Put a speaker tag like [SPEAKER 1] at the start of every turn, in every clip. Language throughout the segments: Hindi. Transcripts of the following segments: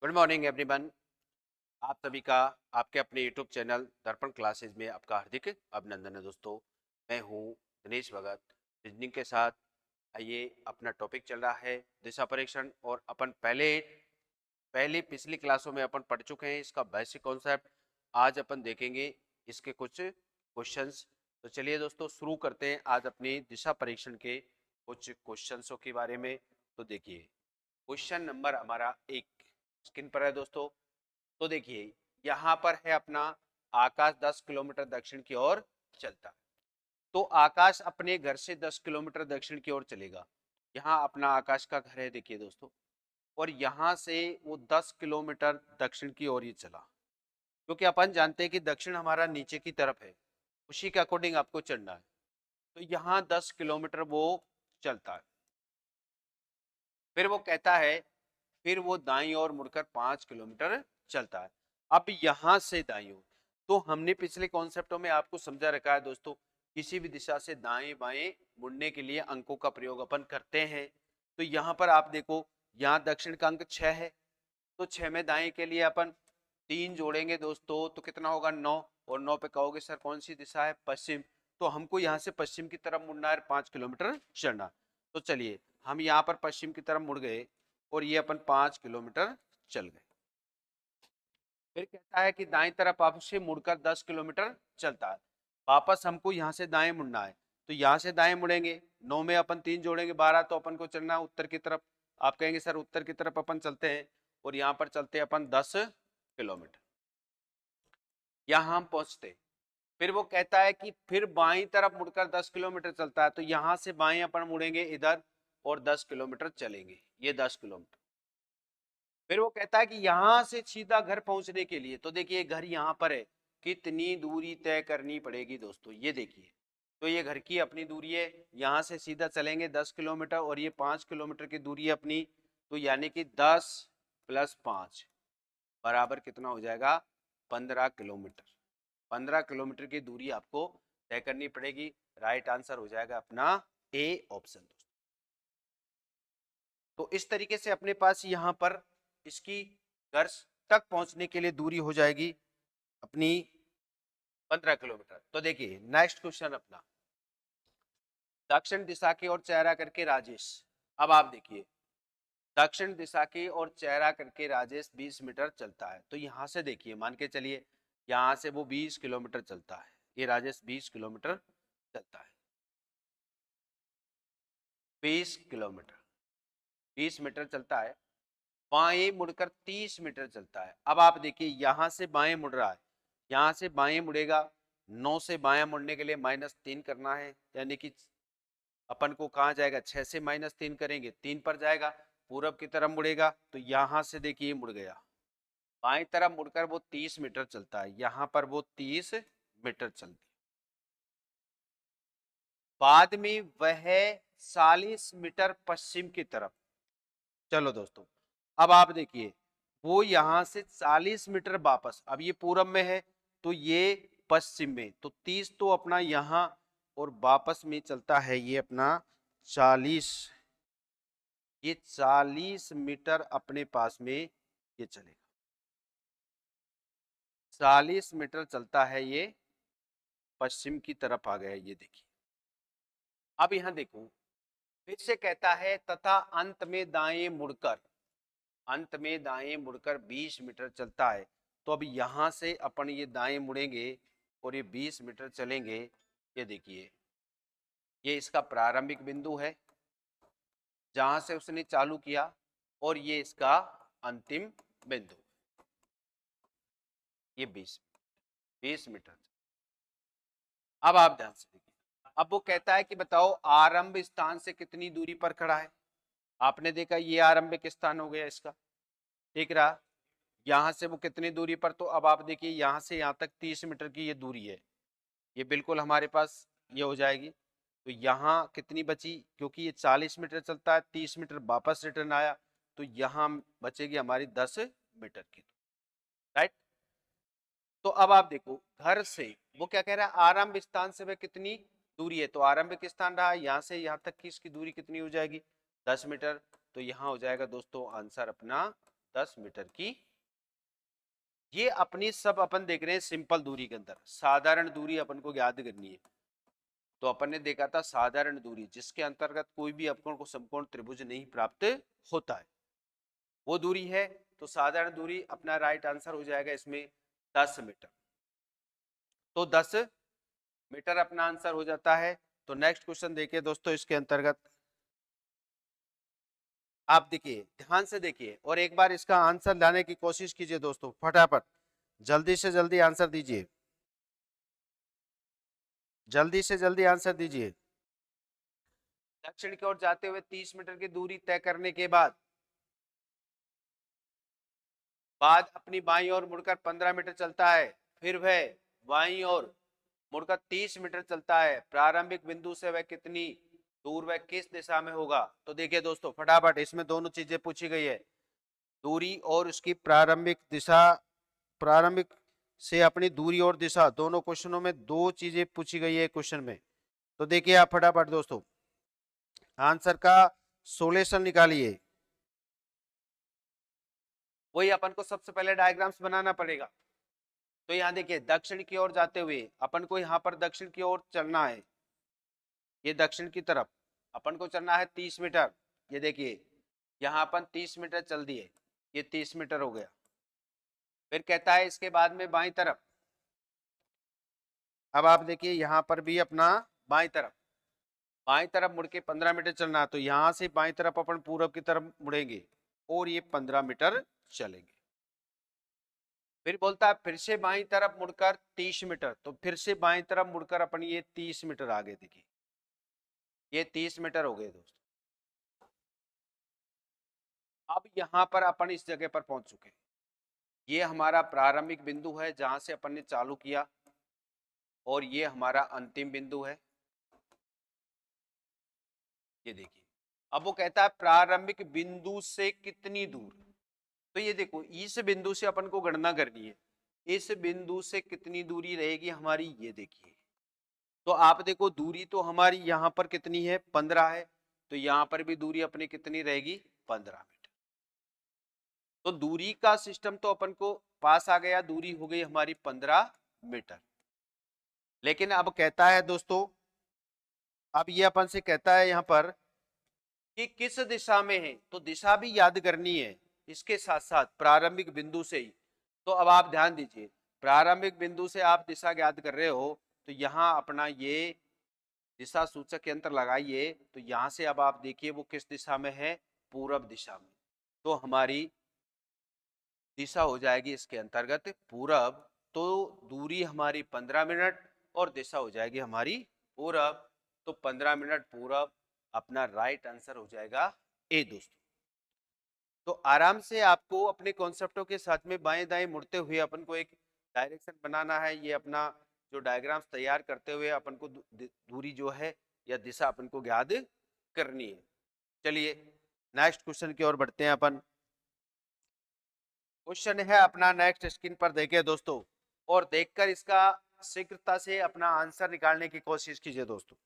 [SPEAKER 1] Good morning everyone. आप सभी का आपके अपने यूट्यूब चैनल दर्पण क्लासेज में आपका हार्दिक अभिनंदन है दोस्तों। मैं हूं दिनेश भगत रीजनिंग के साथ। आइए, अपना टॉपिक चल रहा है दिशा परीक्षण, और अपन पहली पिछली क्लासों में अपन पढ़ चुके हैं इसका बेसिक कॉन्सेप्ट। आज अपन देखेंगे इसके कुछ क्वेश्चंस। तो चलिए दोस्तों, शुरू करते हैं आज अपनी दिशा परीक्षण के कुछ क्वेश्चंसों के बारे में। तो देखिए, क्वेश्चन नंबर हमारा 1 स्क्रीन पर है दोस्तों। तो देखिए, यहाँ पर है अपना आकाश 10 किलोमीटर दक्षिण की ओर चलता है। तो आकाश अपने घर से 10 किलोमीटर दक्षिण की ओर चलेगा। यहाँ अपना आकाश का घर है, देखिए दोस्तों। और यहाँ से वो 10 किलोमीटर दक्षिण की ओर ही चला, क्योंकि अपन जानते हैं कि दक्षिण हमारा नीचे की तरफ है, उसी के अकॉर्डिंग आपको चलना है। तो यहाँ 10 किलोमीटर वो चलता है। फिर वो कहता है, फिर वो दाईं ओर मुड़कर 5 किलोमीटर चलता है। अब यहां से दाईं ओर, तो हमने पिछले कॉन्सेप्टों में आपको समझा रखा है दोस्तों, किसी भी दिशा से दाएं बाएं मुड़ने के लिए अंकों का प्रयोग अपन करते हैं। तो यहाँ पर आप देखो, यहाँ दक्षिण का अंक 6 है, तो 6 में दाएं के लिए अपन 3 जोड़ेंगे दोस्तों, तो कितना होगा 9। और 9 पे कहोगे सर कौन सी दिशा है, पश्चिम। तो हमको यहाँ से पश्चिम की तरफ मुड़ना है, 5 किलोमीटर चलना। तो चलिए, हम यहाँ पर पश्चिम की तरफ मुड़ गए और ये अपन 5 किलोमीटर चल गए। फिर कहता है कि दाएं तरफ आपसे मुड़कर 10 किलोमीटर चलता है। वापस हमको यहाँ से दाएं मुड़ना है, तो यहाँ से दाएं मुड़ेंगे। 9 में अपन 3 जोड़ेंगे, 12। तो अपन को चलना है उत्तर की तरफ। आप कहेंगे सर उत्तर की तरफ अपन चलते हैं, और यहाँ पर चलते हैं अपन 10 किलोमीटर। यहाँ हम पहुंचते। फिर वो कहता है कि फिर बाईं तरफ मुड़कर 10 किलोमीटर चलता है, तो यहाँ से बाएं अपन मुड़ेंगे इधर और 10 किलोमीटर चलेंगे, ये 10 किलोमीटर। फिर वो कहता है कि यहां से सीधा घर पहुंचने के लिए, तो देखिए घर यहां पर है, कितनी दूरी तय करनी पड़ेगी दोस्तों, ये देखिए। तो ये घर की अपनी दूरी है, यहां से सीधा चलेंगे 10 किलोमीटर, और ये 5 किलोमीटर की दूरी है अपनी। तो यानी कि 10 + 5 बराबर कितना हो जाएगा, 15 किलोमीटर। 15 किलोमीटर की दूरी आपको तय करनी पड़ेगी। राइट आंसर हो जाएगा अपना ए ऑप्शन दोस्तों। तो इस तरीके से अपने पास यहाँ पर इसकी घर तक पहुंचने के लिए दूरी हो जाएगी अपनी 15 किलोमीटर। तो देखिए नेक्स्ट क्वेश्चन अपना, दक्षिण दिशा की ओर चेहरा करके राजेश। अब आप देखिए, दक्षिण दिशा की ओर चेहरा करके राजेश 20 मीटर चलता है। तो यहां से देखिए, मान के चलिए यहां से वो 20 किलोमीटर चलता है, ये राजेश 20 किलोमीटर चलता है। 20 किलोमीटर, 20 मीटर चलता है। बाएं मुड़कर 30 मीटर चलता है। अब आप देखिए, यहां से बाएं मुड़ रहा है, यहां से बाएं मुड़ेगा। 9 से बाएं मुड़ने के लिए -3 करना है, यानी कि अपन को कहाँ जाएगा, 6 से -3 करेंगे 3 पर जाएगा। पूरब की तरफ मुड़ेगा, तो यहां से देखिए मुड़ गया। बाएं तरफ मुड़कर वो 30 मीटर चलता है, यहां पर वो 30 मीटर चलती है। बाद में वह 40 मीटर पश्चिम की तरफ। चलो दोस्तों, अब आप देखिए, वो यहां से 40 मीटर वापस, अब ये पूरब में है तो ये पश्चिम में, तो 30 तो अपना यहां और वापस में चलता है ये अपना 40। ये 40 मीटर अपने पास में ये चलेगा, 40 मीटर चलता है ये पश्चिम की तरफ आ गया, ये देखिए। अब यहां देखो, फिर से कहता है तथा अंत में दाएं मुड़कर, अंत में दाएं मुड़कर 20 मीटर चलता है। तो अब यहां से अपन ये दाएं मुड़ेंगे और ये 20 मीटर चलेंगे। ये देखिए, ये इसका प्रारंभिक बिंदु है जहां से उसने चालू किया, और ये इसका अंतिम बिंदु, ये 20 मीटर। अब आप ध्यान से देखिए, अब वो कहता है कि बताओ आरंभ स्थान से कितनी दूरी पर खड़ा है। आपने देखा ये आरंभिक स्थान हो गया इसका, ठीक रहा। यहां से वो कितनी दूरी पर, तो अब आप देखिए यहां से यहां तक 30 मीटर की ये दूरी है, ये बिल्कुल हमारे पास ये हो जाएगी। तो यहाँ कितनी बची, क्योंकि ये 40 मीटर चलता है, 30 मीटर वापस रिटर्न आया, तो यहाँ बचेगी हमारी 10 मीटर की। राइट। तो अब आप देखो, घर से वो क्या कह रहा है, आरंभ स्थान से वह कितनी दूरी है। तो आरंभिक स्थान रहा यहाँ से यहाँ तक की इसकी दूरी कितनी हो जाएगी, 10 मीटर। तो यहाँ हो जाएगा दोस्तों आंसर अपना 10 मीटर की। ये अपनी सब अपन देख रहे हैं सिंपल दूरी के अंदर, साधारण दूरी अपन को याद करनी है। तो अपन ने देखा था साधारण दूरी जिसके अंतर्गत कोई भी अपन को समकोण त्रिभुज नहीं प्राप्त होता है, वो दूरी है। तो साधारण दूरी अपना राइट आंसर हो जाएगा इसमें 10 मीटर। तो 10 मीटर अपना आंसर हो जाता है। तो नेक्स्ट क्वेश्चन देखिए दोस्तों, इसके अंतर्गत आप देखिए, ध्यान से देखिए और एक बार इसका आंसर लाने की कोशिश कीजिए दोस्तों, फटाफट जल्दी से जल्दी आंसर दीजिए, जल्दी से जल्दी आंसर दीजिए। दक्षिण की ओर जाते हुए 30 मीटर की दूरी तय करने के बाद अपनी बाईं ओर मुड़कर 15 मीटर चलता है, फिर वह बाईं ओर मुड़कर 30 मीटर चलता है। प्रारंभिक बिंदु से वह कितनी दूर, वह किस दिशा में होगा? तो देखिए दोस्तों फटाफट, इसमें दोनों चीजें पूछी गई है, दूरी और उसकी प्रारंभिक दिशा, प्रारंभिक से अपनी दूरी और दिशा, दोनों क्वेश्चनों में दो चीजें पूछी गई है क्वेश्चन में। तो देखिए आप फटाफट दोस्तों आंसर का सोल्यूशन निकालिए। वही अपन को सबसे पहले डायग्राम्स बनाना पड़ेगा। तो यहाँ देखिए दक्षिण की ओर जाते हुए अपन को यहाँ पर दक्षिण की ओर चलना है, ये दक्षिण की तरफ अपन को चलना है 30 मीटर। ये देखिए यहाँ अपन 30 मीटर चल दिए, ये 30 मीटर हो गया। फिर कहता है इसके बाद में बाईं तरफ, अब आप देखिए यहाँ पर भी अपना बाईं तरफ मुड़ के 15 मीटर चलना है। तो यहाँ से बाईं तरफ अपन पूरब की तरफ मुड़ेंगे और ये 15 मीटर चलेंगे। फिर बोलता है फिर से बाईं तरफ मुड़कर 30 मीटर, तो फिर से बाईं तरफ मुड़कर अपन ये 30 मीटर आगे, देखिए ये 30 मीटर हो गए दोस्तों। अब यहां पर अपन इस जगह पर पहुंच चुके हैं, ये हमारा प्रारंभिक बिंदु है जहां से अपन ने चालू किया, और ये हमारा अंतिम बिंदु है। ये देखिए अब वो कहता है प्रारंभिक बिंदु से कितनी दूर। तो ये देखो इस बिंदु से अपन को गणना करनी है, इस बिंदु से कितनी दूरी रहेगी हमारी, ये देखिए। तो आप देखो दूरी तो हमारी यहाँ पर कितनी है, 15 है। तो यहाँ पर भी दूरी अपनी कितनी रहेगी, 15 मीटर। तो दूरी का सिस्टम तो अपन को पास आ गया, दूरी हो गई हमारी 15 मीटर। लेकिन अब कहता है दोस्तों, अब ये अपन से कहता है यहाँ पर कि किस दिशा में है, तो दिशा भी याद करनी है इसके साथ साथ प्रारंभिक बिंदु से ही। तो अब आप ध्यान दीजिए, प्रारंभिक बिंदु से आप दिशा याद कर रहे हो, तो यहाँ अपना ये दिशा सूचक यंत्र लगाइए। तो यहाँ से अब आप देखिए वो किस दिशा में है, पूरब दिशा में। तो हमारी दिशा हो जाएगी इसके अंतर्गत पूरब। तो दूरी हमारी 15 मिनट और दिशा हो जाएगी हमारी पूरब। तो 15 मिनट पूरब अपना राइट आंसर हो जाएगा ए दोस्तों। तो आराम से आपको अपने कॉन्सेप्टों के साथ में बाएं दाएं मुड़ते हुए अपन को एक डायरेक्शन बनाना है। ये अपना जो डायग्राम्स तैयार करते हुए अपन को दूरी जो है या दिशा अपन को याद करनी है। चलिए नेक्स्ट क्वेश्चन की ओर बढ़ते हैं अपन। क्वेश्चन है अपना नेक्स्ट स्क्रीन पर देखिए दोस्तों, और देखकर इसका शीघ्रता से अपना आंसर निकालने की कोशिश कीजिए दोस्तों।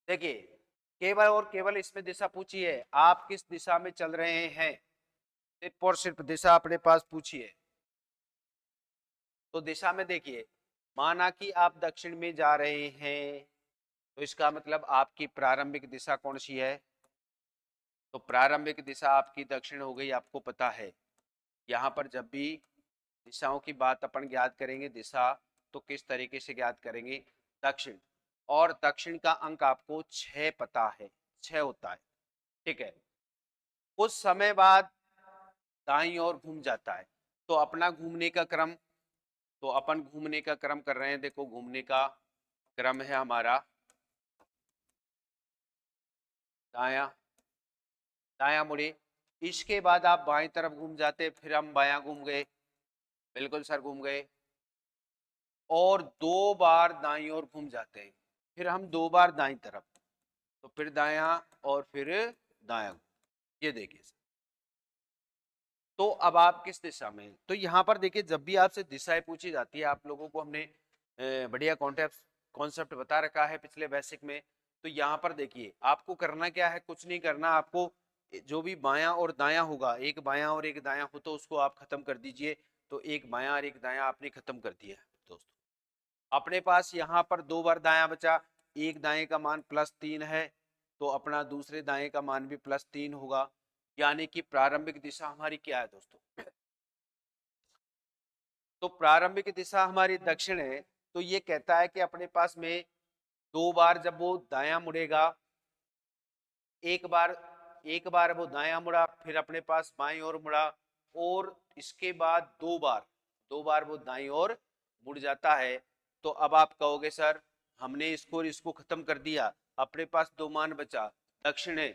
[SPEAKER 1] देखिए केवल और केवल इसमें दिशा पूछी है, आप किस दिशा में चल रहे हैं, सिर्फ और सिर्फ दिशा अपने पास पूछी है। तो दिशा में देखिए, माना कि आप दक्षिण में जा रहे हैं, तो इसका मतलब आपकी प्रारंभिक दिशा कौन सी है, तो प्रारंभिक दिशा आपकी दक्षिण हो गई, आपको पता है। यहाँ पर जब भी दिशाओं की बात अपन ज्ञात करेंगे दिशा, तो किस तरीके से ज्ञात करेंगे, दक्षिण। और दक्षिण का अंक आपको 6 पता है, 6 होता है, ठीक है। कुछ समय बाद दाईं ओर घूम जाता है। तो अपना घूमने का क्रम, तो अपन घूमने का क्रम कर रहे हैं, देखो घूमने का क्रम है हमारा दाया, दाया मुड़े। इसके बाद आप बाएं तरफ घूम जाते, फिर हम बायां घूम गए, बिल्कुल सर घूम गए, और 2 बार दाईं ओर घूम जाते हैं, फिर हम 2 बार दाईं तरफ, तो फिर दाया और फिर दाया। ये देखिए सर, तो अब आप किस दिशा में हैं? तो यहाँ पर देखिए जब भी आपसे दिशाएं पूछी जाती है, आप लोगों को हमने बढ़िया कॉन्सेप्ट कॉन्सेप्ट बता रखा है पिछले बेसिक में। तो यहाँ पर देखिए आपको करना क्या है, कुछ नहीं करना आपको, जो भी बायां और दायां होगा, एक बायां और एक दायां हो तो उसको आप खत्म कर दीजिए। तो एक बायां और एक दायां आपने खत्म कर दिया है दोस्तों। अपने पास यहाँ पर 2 बार दायां बचा, एक दाएं का मान +3 है तो अपना दूसरे दाएं का मान भी +3 होगा, यानी कि प्रारंभिक दिशा हमारी क्या है दोस्तों, तो प्रारंभिक दिशा हमारी दक्षिण है। तो ये कहता है कि अपने पास में 2 बार जब वो दायां मुड़ेगा, एक बार वो दायां मुड़ा, फिर अपने पास बाईं ओर मुड़ा, और इसके बाद 2 बार वो दाईं ओर मुड़ जाता है। तो अब आप कहोगे सर हमने इसको खत्म कर दिया, अपने पास 2 मान बचा, दक्षिण है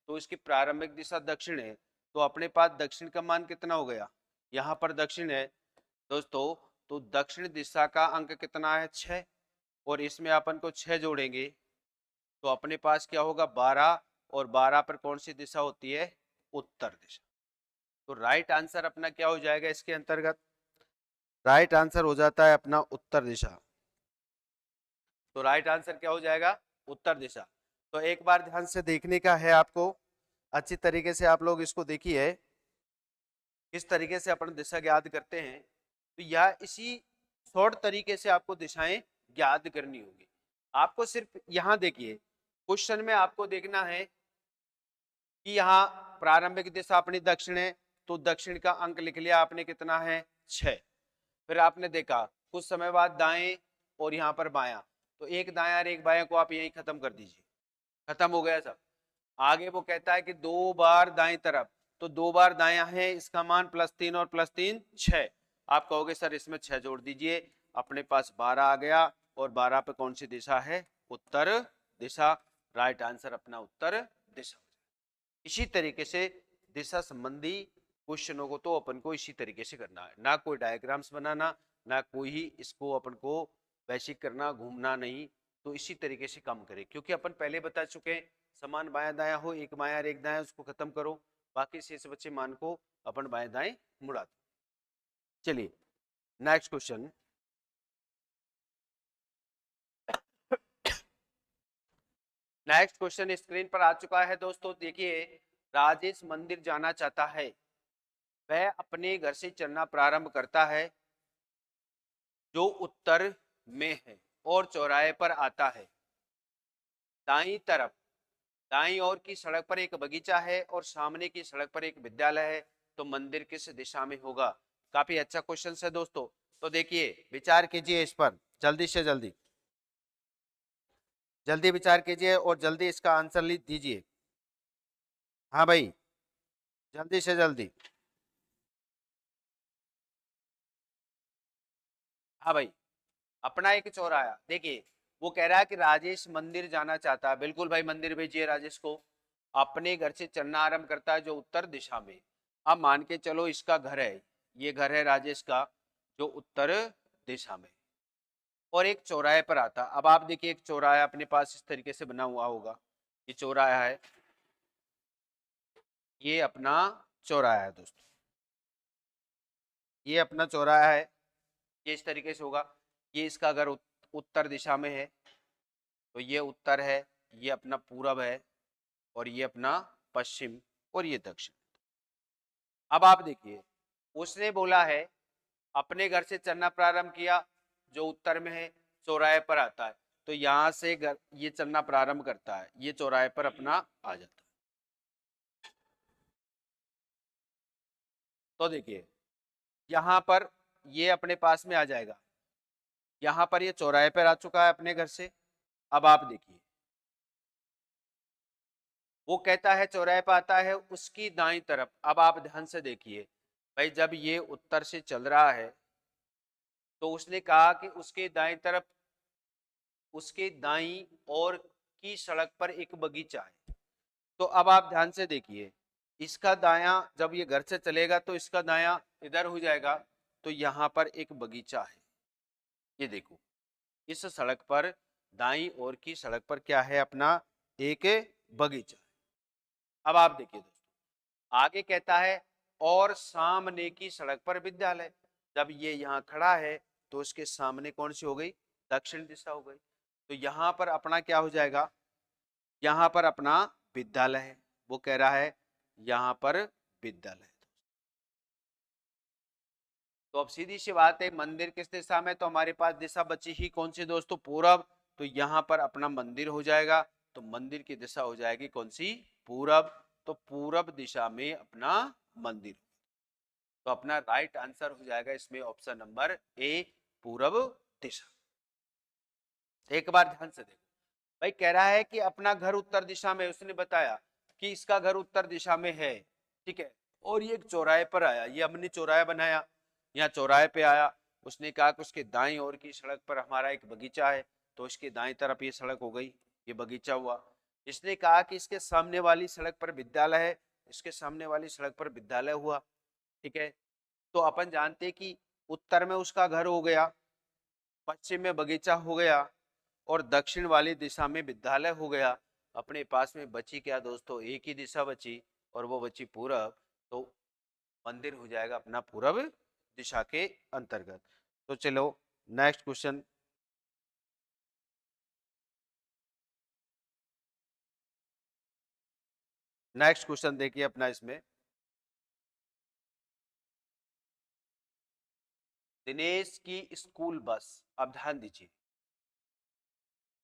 [SPEAKER 1] तो इसकी प्रारंभिक दिशा दक्षिण है, तो अपने पास दक्षिण का मान कितना हो गया, यहाँ पर दक्षिण है दोस्तों, तो दक्षिण दिशा का अंक कितना है 6, और इसमें अपन को 6 जोड़ेंगे तो अपने पास क्या होगा 12, और 12 पर कौन सी दिशा होती है, उत्तर दिशा। तो राइट आंसर अपना क्या हो जाएगा इसके अंतर्गत, राइट आंसर हो जाता है अपना उत्तर दिशा। तो राइट आंसर क्या हो जाएगा, उत्तर दिशा। तो एक बार ध्यान से देखने का है आपको, अच्छी तरीके से आप लोग इसको देखिए किस तरीके से अपन दिशा ज्ञात करते हैं। तो यह इसी शॉर्ट तरीके से आपको दिशाएं ज्ञात करनी होगी। आपको सिर्फ यहाँ देखिए क्वेश्चन में आपको देखना है कि यहाँ प्रारंभिक दिशा अपनी दक्षिण है, तो दक्षिण का अंक लिख लिया आपने कितना है 6। फिर आपने देखा कुछ समय बाद दाएं और यहाँ पर बायां, तो एक दायां और एक बायां को आप यही खत्म कर दीजिए, खत्म हो गया सब। आगे वो कहता है कि 2 बार दाएं तरफ, तो 2 बार दायां है, इसका मान +3 और +3 6। आप कहोगे सर इसमें 6 जोड़ दीजिए, अपने पास 12 आ गया, और 12 पे कौन सी दिशा है, उत्तर दिशा। राइट आंसर अपना उत्तर दिशा। इसी तरीके से दिशा संबंधी क्वेश्चनों को तो अपन को इसी तरीके से करना है, ना कोई डायग्राम्स बनाना, ना कोई ही इसको अपन को बेसिक करना, घूमना नहीं। तो इसी तरीके से काम करें, क्योंकि अपन पहले बता चुके हैं समान बायां दायां हो, एक बायां और एक दायां, उसको खत्म करो, बाकी शेष बचे मान को अपन बाएं दाएं मुड़ा दो। चलिए next question. Next question screen पर आ चुका है दोस्तों, देखिए राजेश मंदिर जाना चाहता है, वह अपने घर से चलना प्रारंभ करता है जो उत्तर में है और चौराहे पर आता है। दाईं तरफ, दाईं ओर की सड़क पर एक बगीचा है और सामने की सड़क पर एक विद्यालय है, तो मंदिर किस दिशा में होगा। काफी अच्छा क्वेश्चन है दोस्तों। तो देखिए विचार कीजिए इस पर, जल्दी से जल्दी जल्दी विचार कीजिए और जल्दी इसका आंसर दीजिए। हाँ भाई जल्दी से जल्दी। हाँ भाई अपना एक चौराहा, देखिए वो कह रहा है कि राजेश मंदिर जाना चाहता है, बिल्कुल भाई मंदिर भेजिए राजेश को। अपने घर से चलना आरंभ करता है जो उत्तर दिशा में। अब मान के चलो इसका घर है, ये घर है राजेश का जो उत्तर दिशा में, और एक चौराहे पर आता। अब आप देखिए एक चौराहा अपने पास इस तरीके से बना हुआ होगा, ये चौराहा है, ये अपना चौराहा है दोस्तों, ये अपना चौराहा है, ये इस तरीके से होगा। ये इसका घर उत्तर दिशा में है, तो ये उत्तर है, ये अपना पूरब है, और ये अपना पश्चिम, और ये दक्षिण। अब आप देखिए उसने बोला है अपने घर से चलना प्रारंभ किया जो उत्तर में है, चौराहे पर आता है, तो यहां से घर ये चलना प्रारंभ करता है, ये चौराहे पर अपना आ जाता है। तो देखिए यहां पर ये अपने पास में आ जाएगा, यहां पर ये चौराहे पर आ चुका है अपने घर से। अब आप देखिए वो कहता है चौराहे पर आता है उसकी दाईं तरफ। अब आप ध्यान से देखिए भाई, जब ये उत्तर से चल रहा है तो उसने कहा कि उसके दाईं तरफ, उसके दाईं ओर की सड़क पर एक बगीचा है। तो अब आप ध्यान से देखिए इसका दायां, जब ये घर से चलेगा तो इसका दायां इधर हो जाएगा, तो यहाँ पर एक बगीचा है। ये देखो इस सड़क पर, दाईं ओर की सड़क पर क्या है अपना, एक बगीचा है। अब आप देखिए दोस्तों आगे कहता है और सामने की सड़क पर विद्यालय। जब ये यहाँ खड़ा है तो उसके सामने कौन सी हो गई, दक्षिण दिशा हो गई। तो यहाँ पर अपना क्या हो जाएगा, यहाँ पर अपना विद्यालय है, वो कह रहा है यहाँ पर विद्यालय। तो अब सीधी सी बात है, मंदिर किस दिशा में, तो हमारे पास दिशा बची ही कौन सी दोस्तों, पूरब। तो यहाँ पर अपना मंदिर हो जाएगा, तो मंदिर की दिशा हो जाएगी कौन सी, पूरब। तो पूरब दिशा में अपना मंदिर। तो अपना राइट आंसर हो जाएगा इसमें ऑप्शन नंबर ए, पूरब दिशा। एक बार ध्यान से देखो, भाई कह रहा है कि अपना घर उत्तर दिशा में, उसने बताया कि इसका घर उत्तर दिशा में है, ठीक है, और ये एक चौराहे पर आया, ये हमने चौराहा बनाया, यहाँ चौराहे पे आया, उसने कहा कि उसके दाईं ओर की सड़क पर हमारा एक बगीचा है, तो इसके दाईं तरफ ये सड़क हो गई, ये बगीचा हुआ। इसने कहा कि इसके सामने वाली सड़क पर विद्यालय है, इसके सामने वाली सड़क पर विद्यालय हुआ, ठीक है। तो अपन जानते हैं कि उत्तर में उसका घर हो गया, पश्चिम में बगीचा हो गया, और दक्षिण वाली दिशा में विद्यालय हो गया। अपने पास में बची क्या दोस्तों, एक ही दिशा बची, और वो बची पूरब। तो मंदिर हो जाएगा अपना पूरब दिशा के अंतर्गत। तो चलो नेक्स्ट क्वेश्चन। नेक्स्ट क्वेश्चन देखिए अपना इसमें, दिनेश की स्कूल बस, अब ध्यान दीजिए,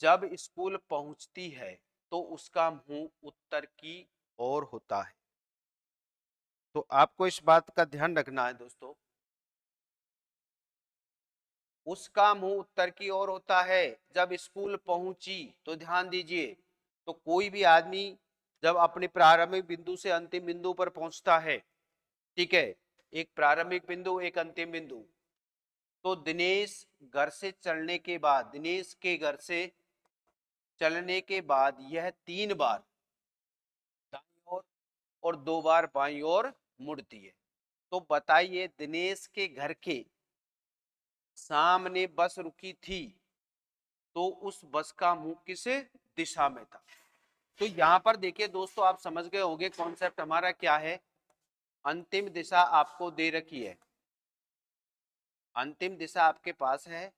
[SPEAKER 1] जब स्कूल पहुंचती है तो उसका मुंह उत्तर की ओर होता है। तो आपको इस बात का ध्यान रखना है दोस्तों, उसका मुंह उत्तर की ओर होता है जब स्कूल पहुंची। तो ध्यान दीजिए, तो कोई भी आदमी जब अपने प्रारंभिक बिंदु से अंतिम बिंदु पर पहुंचता है, ठीक है, एक प्रारंभिक बिंदु एक अंतिम बिंदु, तो दिनेश घर से चलने के बाद, दिनेश के घर से चलने के बाद यह 3 बार दाईं ओर और 2 बार बाईं ओर मुड़ती है। तो बताइए दिनेश के घर के सामने बस रुकी थी, तो उस बस का मुंह किस दिशा में था। तो यहां पर देखिए दोस्तों, आप समझ गए होंगे कॉन्सेप्ट हमारा क्या है। अंतिम दिशा आपको दे रखी है, अंतिम दिशा आपके पास है,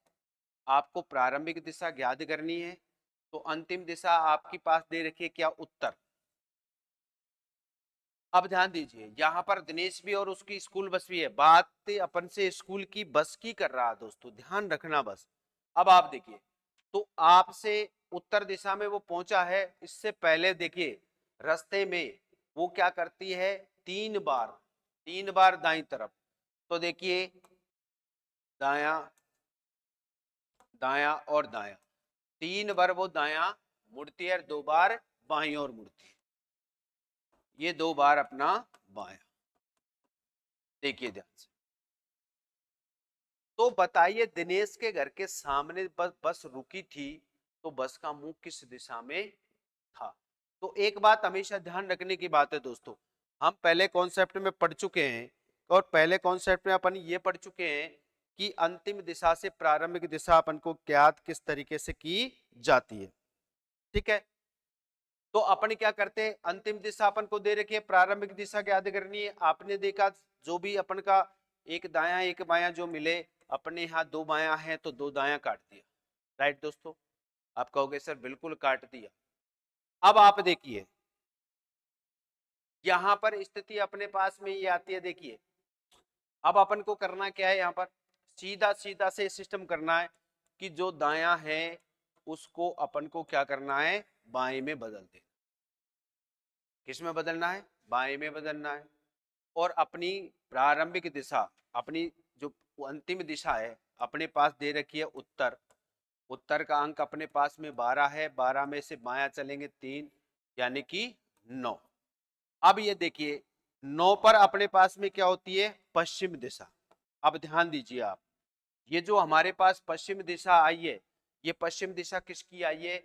[SPEAKER 1] आपको प्रारंभिक दिशा ज्ञात करनी है। तो अंतिम दिशा आपके पास दे रखी है क्या, उत्तर। अब ध्यान दीजिए, यहाँ पर दिनेश भी और उसकी स्कूल बस भी है, बात अपन से स्कूल की बस की कर रहा है दोस्तों, ध्यान रखना बस। अब आप देखिए, तो आपसे उत्तर दिशा में वो पहुंचा है, इससे पहले देखिए रास्ते में वो क्या करती है, 3 बार दाईं तरफ। तो देखिए दाया दाया और दाया, 3 बार वो दाया मुड़ती है, 2 बार बाईं ओर मुड़ती है, ये 2 बार अपना बाया। देखिए ध्यान से, तो बताइए दिनेश के घर के सामने बस रुकी थी, तो बस का मुंह किस दिशा में था। तो एक बात हमेशा ध्यान रखने की बात है दोस्तों, हम पहले कॉन्सेप्ट में पढ़ चुके हैं, और पहले कॉन्सेप्ट में अपन ये पढ़ चुके हैं कि अंतिम दिशा से प्रारंभिक दिशा अपन को ज्ञात किस तरीके से की जाती है, ठीक है। तो अपन क्या करते हैं, अंतिम दिशा अपन को दे रखी है, प्रारंभिक दिशा ज्ञात करनी है। आपने देखा जो भी अपन का एक दाया एक बायां जो मिले, अपने यहाँ 2 बायां हैं तो 2 दायां काट दिया, राइट दोस्तों। आप कहोगे सर बिल्कुल काट दिया। अब आप देखिए यहां पर स्थिति अपने पास में ये आती है, देखिए अब अपन को करना क्या है, यहाँ पर सीधा सीधा से सिस्टम करना है कि जो दायां है उसको अपन को क्या करना है, बाएं में बदल दे। किस में बदलना है, बाएं में बदलना है। और अपनी प्रारंभिक दिशा, अपनी जो अंतिम दिशा है अपने पास दे रखी है उत्तर, उत्तर का अंक अपने पास में 12 है, 12 में से बायां चलेंगे 3, यानी कि 9। अब ये देखिए 9 पर अपने पास में क्या होती है, पश्चिम दिशा। अब ध्यान दीजिए आप, ये जो हमारे पास पश्चिम दिशा आई है, ये पश्चिम दिशा किसकी आई है,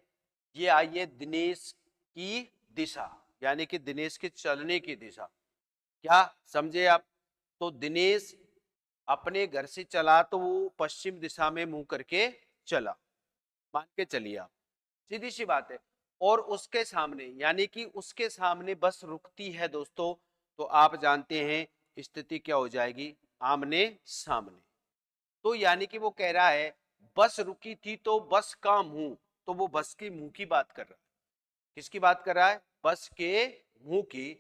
[SPEAKER 1] ये आई है दिनेश की दिशा, यानी कि दिनेश के चलने की दिशा। क्या समझे आप, तो दिनेश अपने घर से चला तो वो पश्चिम दिशा में मुंह करके चला, मान के चलिए आप, सीधी सी बात है। और उसके सामने, यानी कि उसके सामने बस रुकती है दोस्तों, तो आप जानते हैं स्थिति क्या हो जाएगी, आमने सामने। तो यानी कि वो कह रहा है बस रुकी थी तो बस का मुंह, तो वो बस के मुंह की बात कर रहा है। किसकी बात कर रहा है? बस के मुंह की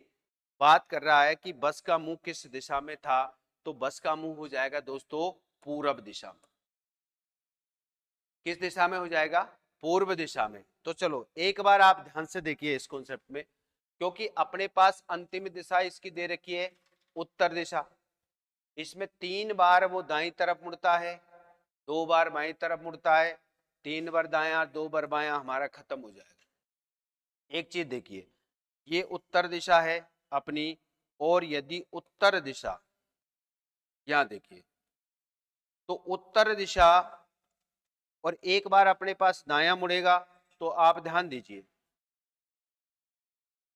[SPEAKER 1] बात कर रहा है कि बस का मुंह किस दिशा में था। तो बस का मुंह हो जाएगा दोस्तों पूरब दिशा में। किस दिशा में हो जाएगा? पूर्व दिशा में। तो चलो एक बार आप ध्यान से देखिए इस कॉन्सेप्ट में, क्योंकि अपने पास अंतिम दिशा इसकी दे रखी है उत्तर दिशा। इसमें 3 बार वो दाईं तरफ मुड़ता है, 2 बार बाईं तरफ मुड़ता है, 3 बार दायां, 2 बार बायां, हमारा खत्म हो जाएगा। एक चीज देखिए, ये उत्तर दिशा है अपनी, और यदि उत्तर दिशा, यहां देखिए, तो उत्तर दिशा और एक बार अपने पास दायां मुड़ेगा, तो आप ध्यान दीजिए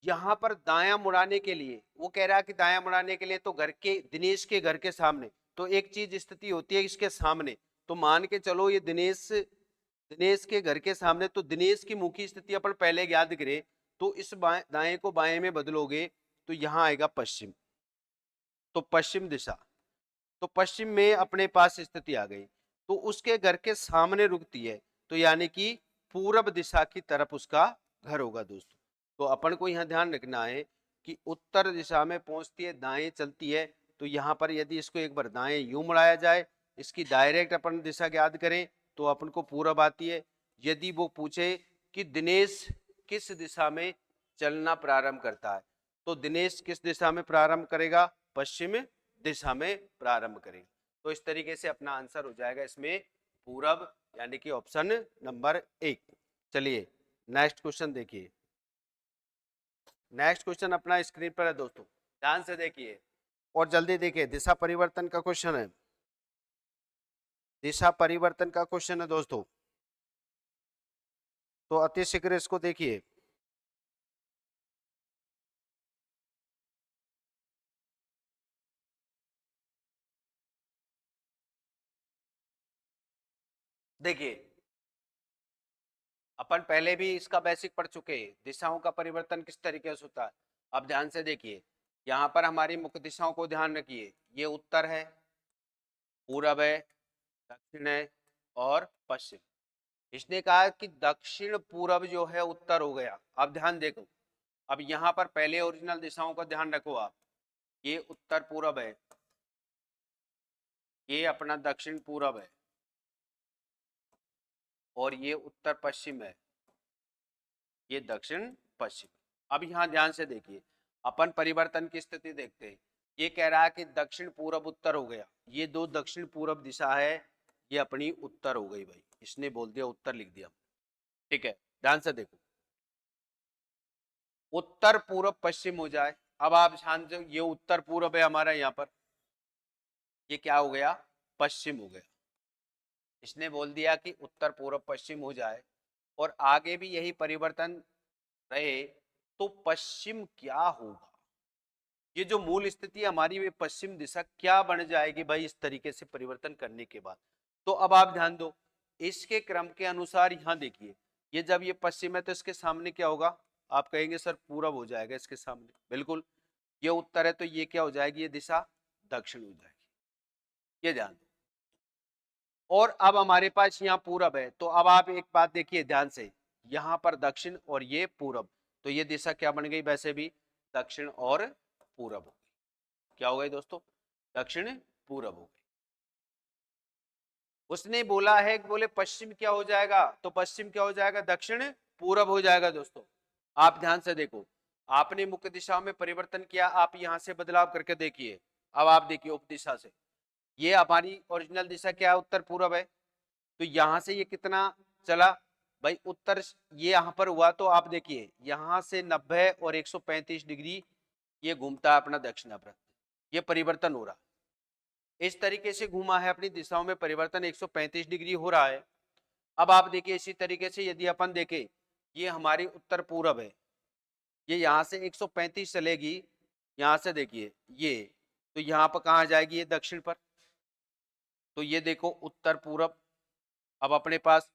[SPEAKER 1] यहां पर दायां मुड़ाने के लिए वो कह रहा है कि दायां मुड़ाने के लिए तो घर के, दिनेश के घर के सामने, तो एक चीज स्थिति होती है इसके सामने, तो मान के चलो ये दिनेश, दिनेश के घर के सामने, तो दिनेश की मुंह की स्थिति अपन पहले याद करें, तो इस दाएं को बाएं में बदलोगे तो यहां आएगा पश्चिम, तो पश्चिम दिशा, तो पश्चिम में अपने पास स्थिति आ गई, तो उसके घर के सामने रुकती है, तो यानी कि पूरब दिशा की तरफ उसका घर होगा दोस्तों। तो अपन को यहाँ ध्यान रखना है कि उत्तर दिशा में पहुंचती है, दाएं चलती है, तो यहाँ पर यदि इसको एक बार दाएं यूं मुड़ाया जाए, इसकी डायरेक्ट अपन दिशा याद करें तो अपन को पूरब आती है। यदि वो पूछे कि दिनेश किस दिशा में चलना प्रारंभ करता है, तो दिनेश किस दिशा में प्रारंभ करेगा? पश्चिम दिशा में प्रारंभ करेगा। तो इस तरीके से अपना आंसर हो जाएगा इसमें पूरब, यानी कि ऑप्शन नंबर 1। चलिए नेक्स्ट क्वेश्चन देखिए। नेक्स्ट क्वेश्चन अपना स्क्रीन पर है दोस्तों, ध्यान से देखिए और जल्दी देखिए। दिशा परिवर्तन का क्वेश्चन है, दिशा परिवर्तन का क्वेश्चन है दोस्तों, तो अति शीघ्र इसको देखिए। देखिए अपन पहले भी इसका बेसिक पढ़ चुके हैं, दिशाओं का परिवर्तन किस तरीके से होता है। अब ध्यान से देखिए, यहाँ पर हमारी मुख्य दिशाओं को ध्यान रखिए, ये उत्तर है, पूरब है, दक्षिण है और पश्चिम। इसने कहा कि दक्षिण पूरब जो है उत्तर हो गया। अब ध्यान देखो, अब यहाँ पर पहले ओरिजिनल दिशाओं का ध्यान रखो आप, ये उत्तर पूरब है, ये अपना दक्षिण पूरब है, और ये उत्तर पश्चिम है, ये दक्षिण पश्चिम। अब यहाँ ध्यान से देखिए, अपन परिवर्तन की स्थिति देखते हैं। ये कह रहा है कि दक्षिण पूरब उत्तर हो गया, ये दो दक्षिण पूरब दिशा है, ये अपनी उत्तर हो गई भाई, इसने बोल दिया उत्तर, लिख दिया। ठीक है, ध्यान से देखो, उत्तर पूरब पश्चिम हो जाए। अब आप ध्यान से, ये उत्तर पूरब है हमारा, यहाँ पर ये क्या हो गया? पश्चिम हो गया। इसने बोल दिया कि उत्तर पूरब पश्चिम हो जाए और आगे भी यही परिवर्तन रहे, तो पश्चिम क्या होगा? ये जो मूल स्थिति हमारी, वे पश्चिम दिशा क्या बन जाएगी भाई इस तरीके से परिवर्तन करने के बाद। तो अब आप ध्यान दो, इसके क्रम के अनुसार यहाँ देखिए, ये जब ये पश्चिम है तो इसके सामने क्या होगा? आप कहेंगे सर पूरब हो जाएगा इसके सामने, बिल्कुल। ये उत्तर है तो ये क्या हो जाएगी? ये दिशा दक्षिण हो जाएगी, ये ध्यान दो। और अब हमारे पास यहाँ पूरब है, तो अब आप एक बात देखिए ध्यान से, यहाँ पर दक्षिण और ये पूरब, तो ये दिशा क्या बन गई? वैसे भी दक्षिण और पूरब हो गई। क्या हो गई दोस्तों? दक्षिण पूरब हो गई। उसने बोला है कि बोले पश्चिम क्या हो जाएगा, तो पश्चिम क्या हो जाएगा? दक्षिण पूरब हो जाएगा दोस्तों। आप ध्यान से देखो, आपने मुख्य दिशा में परिवर्तन किया, आप यहां से बदलाव करके देखिए। अब आप देखिए उप दिशा से, ये हमारी ओरिजिनल दिशा क्या है? उत्तर पूरब है, तो यहां से ये कितना चला भाई? उत्तर ये यहां पर हुआ, तो आप देखिए यहां से 90 और 135 डिग्री ये घूमता है अपना दक्षिणावर्त, ये परिवर्तन हो रहा है। इस तरीके से घूमा है, अपनी दिशाओं में परिवर्तन 135 डिग्री हो रहा है। अब आप देखिए इसी तरीके से यदि अपन देखें, ये हमारी उत्तर पूरब है, ये यहाँ से 135 चलेगी, यहाँ से देखिए ये, तो यहाँ पर कहाँ जाएगी? ये दक्षिण पर। तो ये देखो उत्तर पूरब, अब अपने पास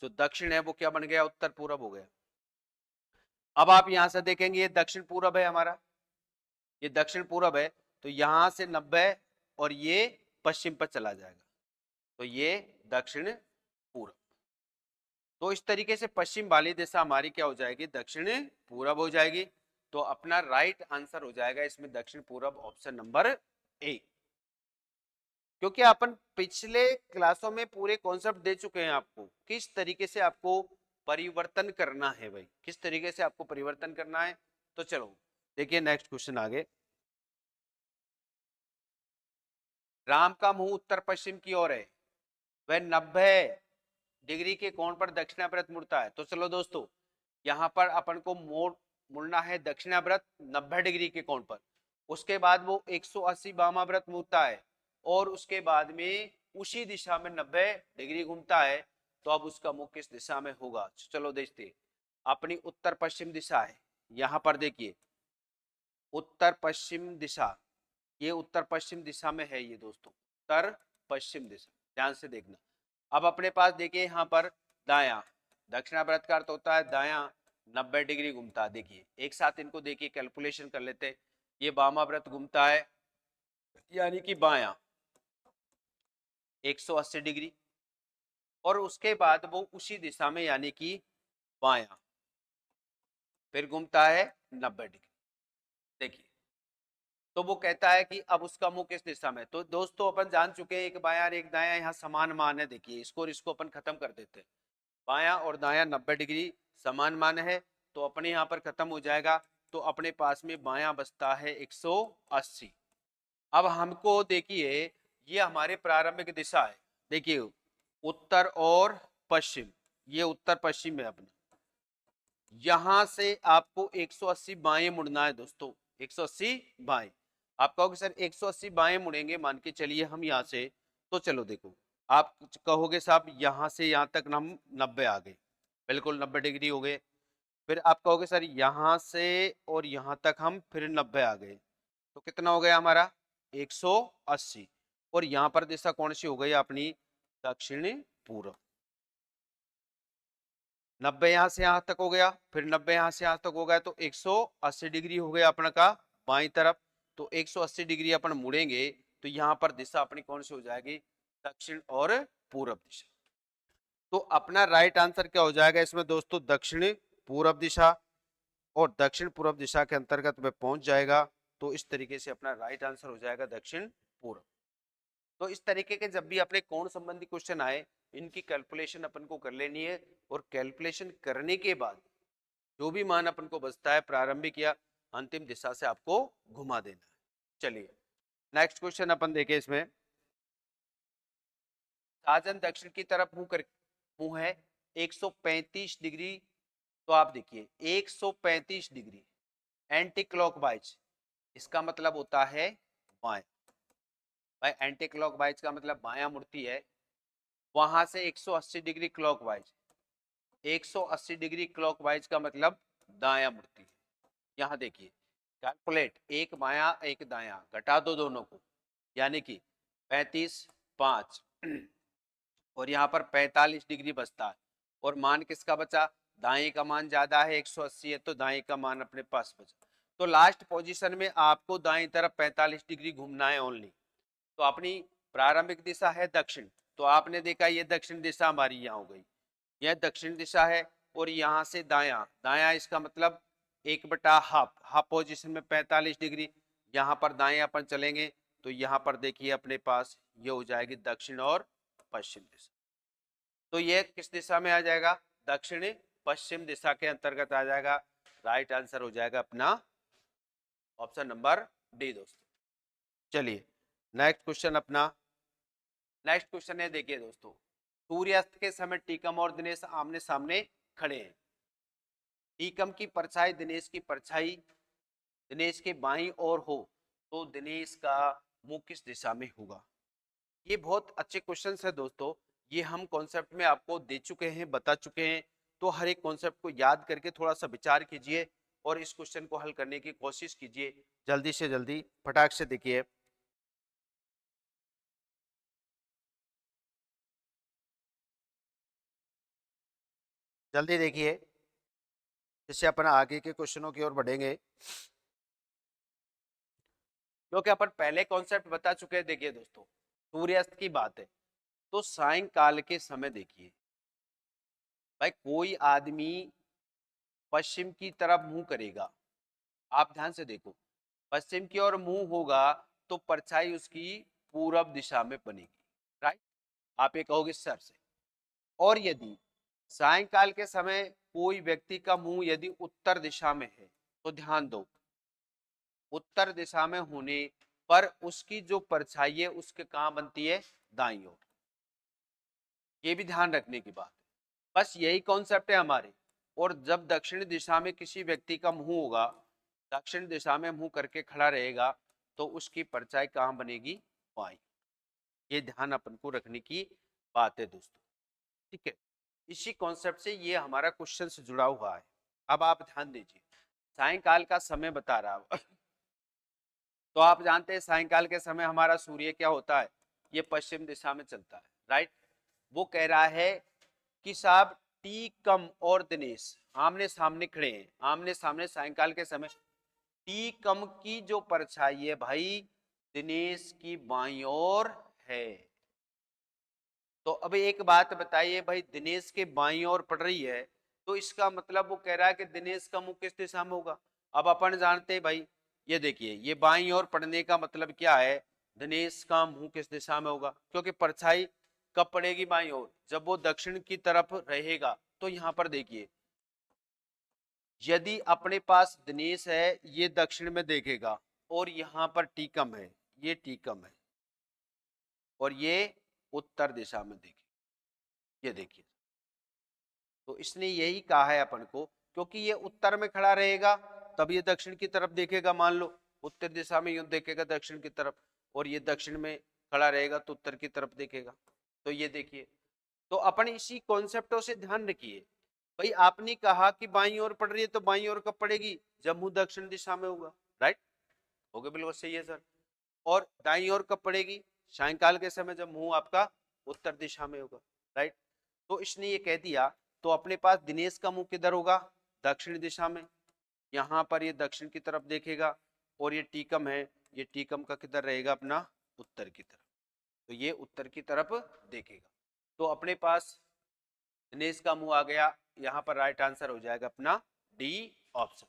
[SPEAKER 1] जो दक्षिण है वो क्या बन गया? उत्तर पूरब हो गया। अब आप यहां से देखेंगे ये दक्षिण पूरब है हमारा, ये दक्षिण पूरब है, तो यहां से 90 और ये पश्चिम पर चला जाएगा, तो ये दक्षिण पूरब। तो इस तरीके से पश्चिम वाली दिशा हमारी क्या हो जाएगी, दक्षिण पूरब हो जाएगी। तो अपना राइट आंसर हो जाएगा इसमें दक्षिण पूरब, ऑप्शन नंबर ए। क्योंकि अपन पिछले क्लासों में पूरे कॉन्सेप्ट दे चुके हैं आपको, किस तरीके से आपको परिवर्तन करना है भाई, किस तरीके से आपको परिवर्तन करना है। तो चलो देखिए नेक्स्ट क्वेश्चन आगे। राम का मुंह उत्तर पश्चिम की ओर है, वह 90 डिग्री के कोण पर दक्षिणाव्रत मुड़ता है। तो चलो दोस्तों, यहाँ पर अपन को मुड़ना है दक्षिणाव्रत 90 डिग्री के कोण पर। उसके बाद वो 180 वामाव्रत मुड़ता है और उसके बाद में उसी दिशा में 90 डिग्री घूमता है। तो अब उसका मुख किस दिशा में होगा। चलो देखते, अपनी उत्तर पश्चिम दिशा है, यहाँ पर देखिए उत्तर पश्चिम दिशा, ये उत्तर पश्चिम दिशा में है ये दोस्तों, उत्तर पश्चिम दिशा, ध्यान से देखना। अब अपने पास देखिए यहाँ पर दाया, दक्षिणाव्रत का अर्थ होता है दाया, 90 डिग्री घूमता है। देखिए एक साथ इनको देखिए कैलकुलेशन कर लेते। ये वामाव्रत घूमता है यानी कि बाया 180 डिग्री, और उसके बाद वो उसी दिशा में यानी कि बाया फिर घूमता है 90 डिग्री। देखिए तो वो कहता है कि अब उसका मुंह किस दिशा में। तो दोस्तों अपन जान चुके हैं एक बाया और एक दाया यहाँ समान मान है। देखिए इसको और इसको अपन खत्म कर देते हैं, बाया और दाया 90 डिग्री समान मान है, तो अपने यहाँ पर खत्म हो जाएगा। तो अपने पास में बाया बचता है 180। अब हमको देखिए ये हमारे प्रारंभिक दिशा है, देखिए उत्तर और पश्चिम, ये उत्तर पश्चिम है अपना। यहां से आपको 180 बाएं मुड़ना है दोस्तों, 180 बाएं। आप कहोगे सर 180 बाएं मुड़ेंगे, मान के चलिए हम यहाँ से। तो चलो देखो, आप कहोगे साहब यहाँ से यहाँ तक हम 90 आ गए, बिल्कुल 90 डिग्री हो गए। फिर आप कहोगे सर यहाँ से और यहाँ तक हम फिर 90 आ गए, तो कितना हो गया हमारा 180। और यहाँ पर दिशा कौन सी हो गई अपनी, दक्षिण पूर्व। 90 यहाँ से यहाँ तक हो गया, फिर 90 यहाँ से यहाँ तक हो गया, तो 180 डिग्री हो गया अपना का बाई तरफ। तो 180 डिग्री अपन मुड़ेंगे तो यहाँ पर दिशा अपनी कौन सी हो जाएगी, दक्षिण और पूरब दिशा। तो अपना राइट आंसर क्या हो जाएगा इसमें दोस्तों, दक्षिण पूरब दिशा। और दक्षिण पूरब दिशा के अंतर्गत में पहुंच जाएगा। तो इस तरीके से अपना राइट आंसर हो जाएगा दक्षिण पूर्व। तो इस तरीके के जब भी अपने कोण संबंधी क्वेश्चन आए, इनकी कैलकुलेशन अपन को कर लेनी है, और कैलकुलेशन करने के बाद जो भी मान अपन को बचता है प्रारंभिक या अंतिम दिशा से आपको घुमा देना है। चलिए नेक्स्ट क्वेश्चन अपन देखें इसमें। साजन दक्षिण की तरफ मुंह है 135 डिग्री। तो आप देखिए 135 डिग्री एंटी क्लॉकवाइज, इसका मतलब होता है बाएं। भाई एंटी क्लॉकवाइज का मतलब बायां मुड़ती है, वहां से 180 डिग्री क्लॉकवाइज, 180 डिग्री क्लॉकवाइज का मतलब दायां मुड़ती है। यहाँ देखिए कैलकुलेट, एक बायां एक दायां, घटा दो दोनों को, यानी कि 35 5 और यहाँ पर 45 डिग्री बचता है। और मान किसका बचा, दाएं का मान ज्यादा है 180 है, तो दाएं का मान अपने पास बचा। तो लास्ट पोजीशन में आपको दाएं तरफ 45 डिग्री घूमना है ओनली। तो अपनी प्रारंभिक दिशा है दक्षिण, तो आपने देखा ये दक्षिण दिशा हमारी यहाँ हो गई, यह दक्षिण दिशा है। और यहाँ से दायां, दायां इसका मतलब 1/2, हाफ पोजिशन में 45 डिग्री। यहाँ पर दाएं अपन चलेंगे तो यहाँ पर देखिए अपने पास ये हो जाएगी दक्षिण और पश्चिम दिशा। तो ये किस दिशा में आ जाएगा, दक्षिण पश्चिम दिशा के अंतर्गत आ जाएगा। राइट आंसर हो जाएगा अपना ऑप्शन नंबर डी दोस्तों। चलिए नेक्स्ट क्वेश्चन अपना, नेक्स्ट क्वेश्चन है देखिए दोस्तों, सूर्यास्त के समय टीकम और दिनेश आमने सामने खड़े हैं। टीकम की परछाई दिनेश की परछाई दिनेश के बाईं ओर हो तो दिनेश का मुंह किस दिशा में होगा। ये बहुत अच्छे क्वेश्चन है दोस्तों, ये हम कॉन्सेप्ट में आपको दे चुके हैं, बता चुके हैं। तो हर एक कॉन्सेप्ट को याद करके थोड़ा सा विचार कीजिए और इस क्वेश्चन को हल करने की कोशिश कीजिए जल्दी से जल्दी, फटाक से देखिए। जल्दी देखिए जिससे अपन आगे के क्वेश्चनों की ओर बढ़ेंगे, क्योंकि अपन पहले कॉन्सेप्ट बता चुके हैं। देखिए दोस्तों सूर्यास्त की बात है, तो सायंकाल के समय देखिए भाई कोई आदमी पश्चिम की तरफ मुंह करेगा, आप ध्यान से देखो, पश्चिम की ओर मुंह होगा तो परछाई उसकी पूरब दिशा में बनेगी, राइट। आप ये कहोगे सर से। और यदि सायंकाल के समय कोई व्यक्ति का मुंह यदि उत्तर दिशा में है, तो ध्यान दो, उत्तर दिशा में होने पर उसकी जो परछाई है उसके कहां बनती है, दाईं ओर। ये भी ध्यान रखने की बात है, बस यही कॉन्सेप्ट है हमारे। और जब दक्षिण दिशा में किसी व्यक्ति का मुंह होगा, दक्षिण दिशा में मुंह करके खड़ा रहेगा, तो उसकी परछाई कहां बनेगी, बाईं। ये ध्यान अपन को रखने की बात है दोस्तों, ठीक है। इसी कॉन्सेप्ट से ये हमारा क्वेश्चन से जुड़ा हुआ है। अब आप ध्यान दीजिए, सायंकाल का समय बता रहा हूं तो आप जानते हैं सायंकाल के समय हमारा सूर्य क्या होता है, ये पश्चिम दिशा में चलता है, राइट। वो कह रहा है कि साहब टी कम और दिनेश आमने सामने खड़े हैं, आमने सामने सायंकाल के समय। टी कम की जो परछाई है भाई दिनेश की बाईं ओर है। तो अब एक बात बताइए भाई, दिनेश के बाईं ओर पड़ रही है, तो इसका मतलब वो कह रहा है कि दिनेश का मुंह किस दिशा में होगा। अब अपन जानते हैं भाई, ये देखिए ये बाईं ओर पड़ने का मतलब क्या है, दिनेश का मुंह किस दिशा में होगा, क्योंकि परछाई कब पड़ेगी, बाईं ओर, जब वो दक्षिण की तरफ रहेगा। तो यहां पर देखिए, यदि अपने पास दिनेश है ये दक्षिण में देखेगा, और यहां पर टीकम है, ये टीकम है, और ये उत्तर दिशा में देखे, ये देखिए। तो इसने यही कहा है अपन को, क्योंकि ये उत्तर में खड़ा रहेगा तब ये दक्षिण की तरफ देखेगा, मान लो उत्तर दिशा में यूं देखेगा दक्षिण की तरफ, और ये दक्षिण में खड़ा रहेगा तो उत्तर की तरफ देखेगा। तो ये देखिए, तो अपन इसी कॉन्सेप्टों से ध्यान रखिए। भाई आपने कहा कि बाईं ओर पड़ रही है, तो बाईं ओर कब पड़ेगी, जब मुंह दक्षिण दिशा में होगा, राइट। हो गया, बिल्कुल सही है सर। और दाईं ओर कब पड़ेगी, सायंकाल के समय, जब मुंह आपका उत्तर दिशा में होगा, राइट। तो इसने ये कह दिया, तो अपने पास दिनेश का मुंह किधर होगा, दक्षिण दिशा में, यहाँ पर ये दक्षिण की तरफ देखेगा, और ये टीकम है, ये टीकम का किधर रहेगा, अपना उत्तर की तरफ, तो ये उत्तर की तरफ देखेगा। तो अपने पास दिनेश का मुंह आ गया, यहाँ पर राइट आंसर हो जाएगा अपना डी ऑप्शन।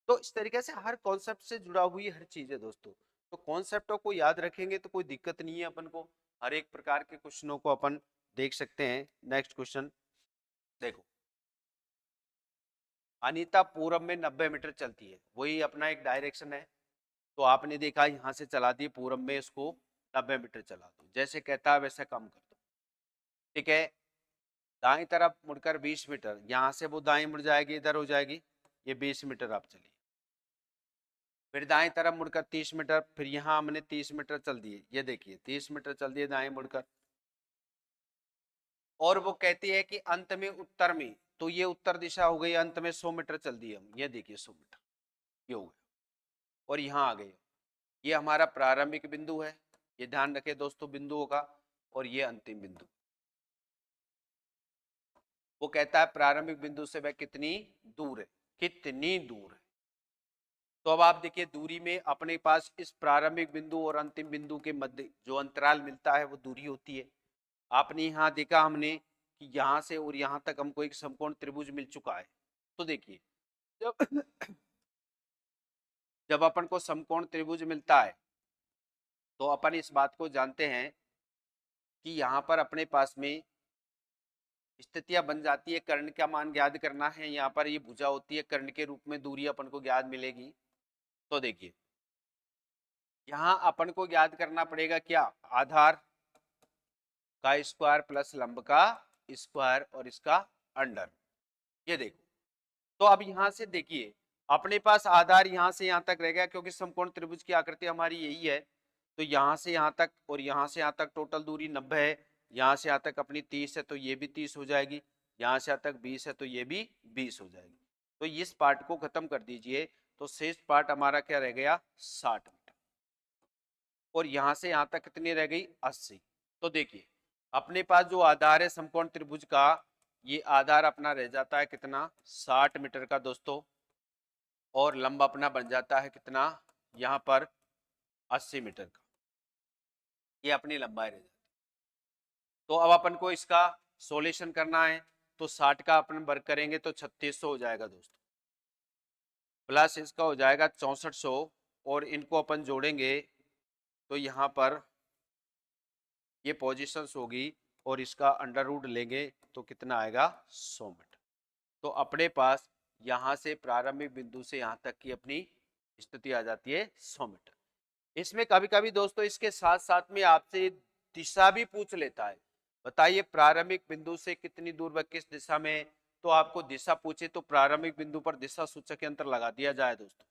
[SPEAKER 1] तो इस तरीके से हर कॉन्सेप्ट से जुड़ा हुई हर चीज है दोस्तों। तो कॉन्सेप्टों को याद रखेंगे तो कोई दिक्कत नहीं है अपन को, हर एक प्रकार के क्वेश्चनों को अपन देख सकते हैं। नेक्स्ट क्वेश्चन देखो, अनीता पूरब में 90 मीटर चलती है, वही अपना एक डायरेक्शन है। तो आपने देखा यहाँ से चला दी पूरब में, इसको 90 मीटर चला दो, जैसे कहता है वैसे काम कर दो, ठीक है। दाएं तरफ मुड़कर 20 मीटर, यहाँ से वो दाएं मुड़ जाएगी, इधर हो जाएगी, ये 20 मीटर आप चलिए। फिर दाएं तरफ मुड़कर 30 मीटर, फिर यहाँ हमने 30 मीटर चल दिए, ये देखिए 30 मीटर चल दिए दाएं मुड़कर। और वो कहती है कि अंत में उत्तर में, तो ये उत्तर दिशा हो गई, अंत में 100 मीटर चल दिए हम, ये देखिए 100 मीटर ये हो गया, और यहाँ आ गए। ये हमारा प्रारंभिक बिंदु है, ये ध्यान रखे दोस्तों बिंदुओं का, और ये अंतिम बिंदु। वो कहता है प्रारंभिक बिंदु से वह कितनी दूर है, कितनी दूर है। तो अब आप देखिए दूरी में अपने पास इस प्रारंभिक बिंदु और अंतिम बिंदु के मध्य जो अंतराल मिलता है वो दूरी होती है। आपने यहाँ देखा हमने कि यहाँ से और यहाँ तक हमको एक समकोण त्रिभुज मिल चुका है। तो देखिए जब जब अपन को समकोण त्रिभुज मिलता है तो अपन इस बात को जानते हैं कि यहाँ पर अपने पास में स्थितियां बन जाती है, कर्ण का मान ज्ञात करना है, यहाँ पर ये भुजा होती है, कर्ण के रूप में दूरी अपन को ज्ञात मिलेगी। तो देखिए यहाँ अपन को ज्ञात करना पड़ेगा क्या, आधार का स्क्वायर प्लस लंब का स्क्वायर और इसका अंडर। ये देखो, तो अब यहां से देखिए अपने पास आधार यहां से यहां तक रह गया, क्योंकि समकोण त्रिभुज की आकृति हमारी यही है। तो यहां से यहां तक और यहां से यहां तक टोटल दूरी 90 है, यहां से यहां तक अपनी 30 है, तो ये भी 30 हो जाएगी, यहां से यहां तक 20 है तो ये भी 20 हो जाएगी। तो इस पार्ट को खत्म कर दीजिए, तो शेष पार्ट हमारा क्या रह गया, 60 मीटर, और यहां से यहां तक कितनी रह गई, 80। तो देखिए अपने पास जो आधार है समकोण त्रिभुज का, ये आधार अपना रह जाता है कितना, 60 मीटर का दोस्तों, और लंबा अपना बन जाता है कितना, यहाँ पर 80 मीटर का, ये अपनी लंबाई रह जाती है। तो अब अपन को इसका सॉल्यूशन करना है, तो 60 का अपन वर्ग करेंगे तो 3600 हो जाएगा दोस्तों, प्लस इसका हो जाएगा 6400, और इनको अपन जोड़ेंगे तो यहाँ पर ये पोजीशंस होगी और इसका अंडर रूट लेंगे तो कितना आएगा 100 मीटर। तो अपने पास यहाँ से प्रारंभिक बिंदु से यहाँ तक की अपनी स्थिति आ जाती है 100 मीटर। इसमें कभी कभी दोस्तों इसके साथ साथ में आपसे दिशा भी पूछ लेता है, बताइए प्रारंभिक बिंदु से कितनी दूर व किस दिशा में, तो आपको दिशा पूछे तो प्रारंभिक बिंदु पर दिशा सूचक यंत्र लगा दिया जाए दोस्तों।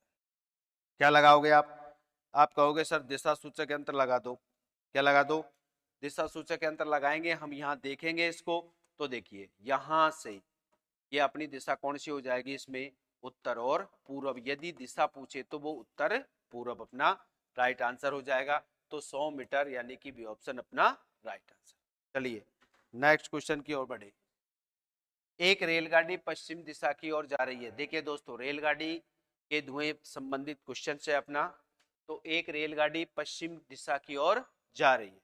[SPEAKER 1] क्या लगाओगे आप कहोगे सर दिशा सूचक यंत्र लगा दो, क्या लगा दो, दिशा सूचक यंत्र लगाएंगे। हम यहाँ देखेंगे इसको तो देखिए यहाँ से ये अपनी दिशा कौन सी हो जाएगी, इसमें उत्तर और पूर्व। यदि दिशा पूछे तो वो उत्तर पूर्व अपना राइट आंसर हो जाएगा। तो 100 मीटर यानी कि बी ऑप्शन अपना राइट आंसर। चलिए नेक्स्ट क्वेश्चन की ओर बढ़े। एक रेलगाड़ी पश्चिम दिशा की ओर जा रही है। देखिए दोस्तों रेलगाड़ी के धुएं संबंधित क्वेश्चन है अपना। तो एक रेलगाड़ी पश्चिम दिशा की ओर जा रही है,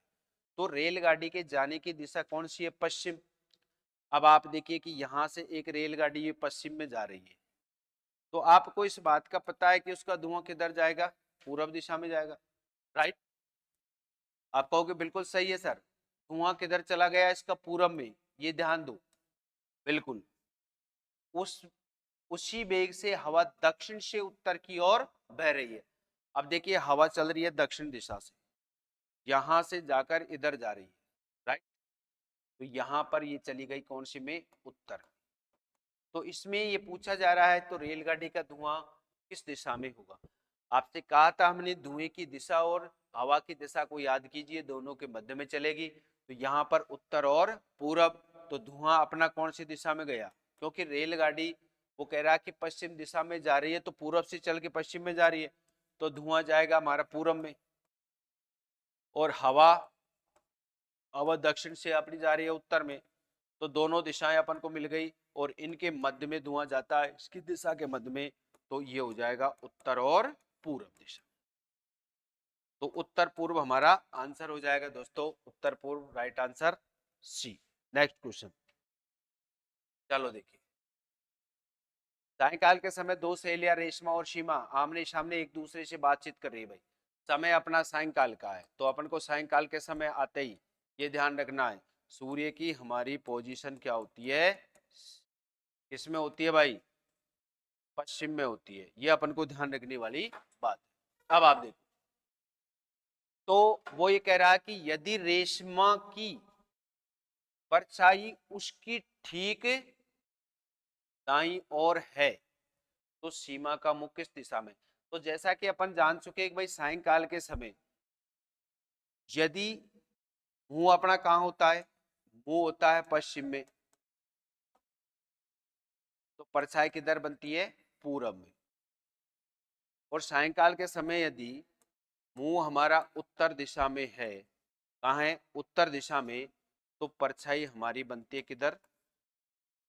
[SPEAKER 1] तो रेलगाड़ी के जाने की दिशा कौन सी है, पश्चिम। अब आप देखिए कि यहां से एक रेलगाड़ी ये पश्चिम में जा रही है, तो आपको इस बात का पता है कि उसका धुआं किधर जाएगा, पूर्व दिशा में जाएगा, राइट। आप कहोगे बिल्कुल सही है सर, धुआं किधर चला गया इसका, पूर्व में। ये ध्यान दो, बिल्कुल उस उसी वेग से हवा दक्षिण से उत्तर की ओर बह रही है। अब देखिए हवा चल रही है दक्षिण दिशा से, यहां से जाकर इधर जा रही है, राइट। तो यहां पर ये चली गई कौन सी में, उत्तर। तो इसमें ये पूछा जा रहा है तो रेलगाड़ी का धुआं किस दिशा में होगा। आपसे कहा था हमने धुएं की दिशा और हवा की दिशा को याद कीजिए, दोनों के मध्य में चलेगी। तो यहाँ पर उत्तर और पूरब, तो धुआं अपना कौन सी दिशा में गया, क्योंकि रेलगाड़ी वो कह रहा है कि पश्चिम दिशा में जा रही है, तो पूरब से चल के पश्चिम में जा रही है, तो धुआं जाएगा हमारा पूरब में। और हवा दक्षिण से अपनी जा रही है उत्तर में, तो दोनों दिशाएं अपन को मिल गई और इनके मध्य में धुआं जाता है, इसकी दिशा के मध्य में। तो ये हो जाएगा उत्तर और पूर्व दिशा। तो उत्तर पूर्व हमारा आंसर हो जाएगा दोस्तों, उत्तर पूर्व right answer C. Next question, चलो देखिए। सायकाल के समय दो सहेलियां रेशमा और सीमा आमने सामने एक दूसरे से बातचीत कर रही है। भाई समय अपना सायंकाल का है, तो अपन को सायंकाल के समय आते ही ये ध्यान रखना है, सूर्य की हमारी पोजीशन क्या होती है, किसमें होती है भाई, पश्चिम में होती है। ये अपन को ध्यान रखने वाली बात है। अब आप देखो, तो वो ये कह रहा है कि यदि रेशमा की परछाई उसकी ठीक दाईं ओर है तो सीमा का मुख किस दिशा में। तो जैसा कि अपन जान चुके हैं कि भाई सायंकाल के समय यदि मुंह अपना कहाँ होता है, मुंह होता है पश्चिम में, तो परछाई किधर बनती है, पूरब में। और सायंकाल के समय यदि मुंह हमारा उत्तर दिशा में है, कहाँ है, उत्तर दिशा में, तो परछाई हमारी बनती है किधर,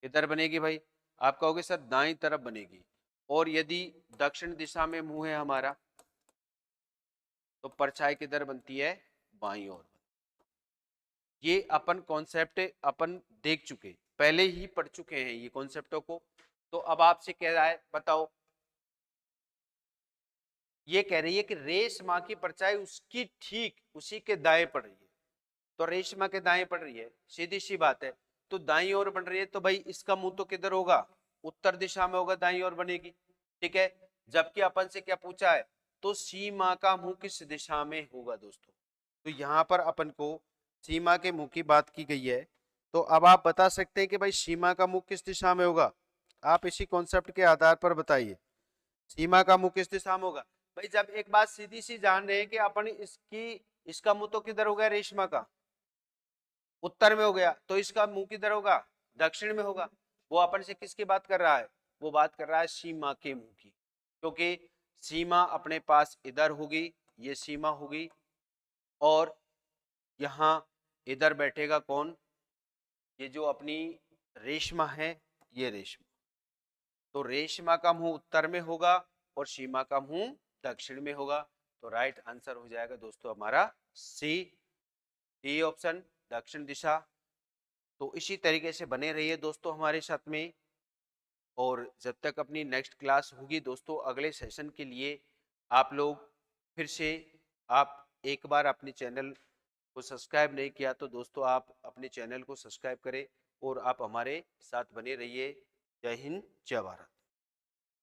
[SPEAKER 1] किधर बनेगी भाई, आप कहोगे सर दाईं तरफ बनेगी। और यदि दक्षिण दिशा में मुंह है हमारा, तो परछाई किधर बनती है, बाईं ओर। ये अपन कॉन्सेप्ट अपन देख चुके, पहले ही पढ़ चुके हैं ये कॉन्सेप्टों को। तो अब आपसे कह रहा है बताओ, ये कह रही है कि रेशमा की परछाई उसकी ठीक उसी के दाएं पड़ रही है, तो रेशमा के दाएं पड़ रही है, सीधी सी बात है। तो दाईं ओर बन रही है, तो भाई इसका मुंह तो किधर होगा, उत्तर दिशा में होगा, दाईं ओर बनेगी, ठीक है। जबकि अपन से क्या पूछा है, तो सीमा का मुंह किस दिशा में होगा दोस्तों। तो यहाँ पर अपन को सीमा के मुंह की बात की गई है। तो अब आप बता सकते हैं कि भाई सीमा का मुंह किस दिशा में होगा, आप इसी कॉन्सेप्ट के आधार पर बताइए सीमा का मुंह किस दिशा में होगा। भाई जब एक बात सीधी सी जान रहे हैं कि अपन इसका मुंह तो किधर हो गया, रेशमा का उत्तर में हो गया, तो इसका मुंह किधर होगा, दक्षिण में होगा। वो अपन से किसकी बात कर रहा है, वो बात कर रहा है सीमा के मुंह की, क्योंकि सीमा अपने पास इधर होगी, ये सीमा होगी, और यहाँ इधर बैठेगा कौन, ये जो अपनी रेशमा है, ये रेशमा। तो रेशमा का मुंह उत्तर में होगा और सीमा का मुंह दक्षिण में होगा। तो राइट आंसर हो जाएगा दोस्तों हमारा सी, डी ऑप्शन, दक्षिण दिशा। तो इसी तरीके से बने रहिए दोस्तों हमारे साथ में। और जब तक अपनी नेक्स्ट क्लास होगी दोस्तों, अगले सेशन के लिए आप लोग फिर से, आप एक बार अपने चैनल को सब्सक्राइब नहीं किया तो दोस्तों आप अपने चैनल को सब्सक्राइब करें और आप हमारे साथ बने रहिए। जय हिंद, जय भारत।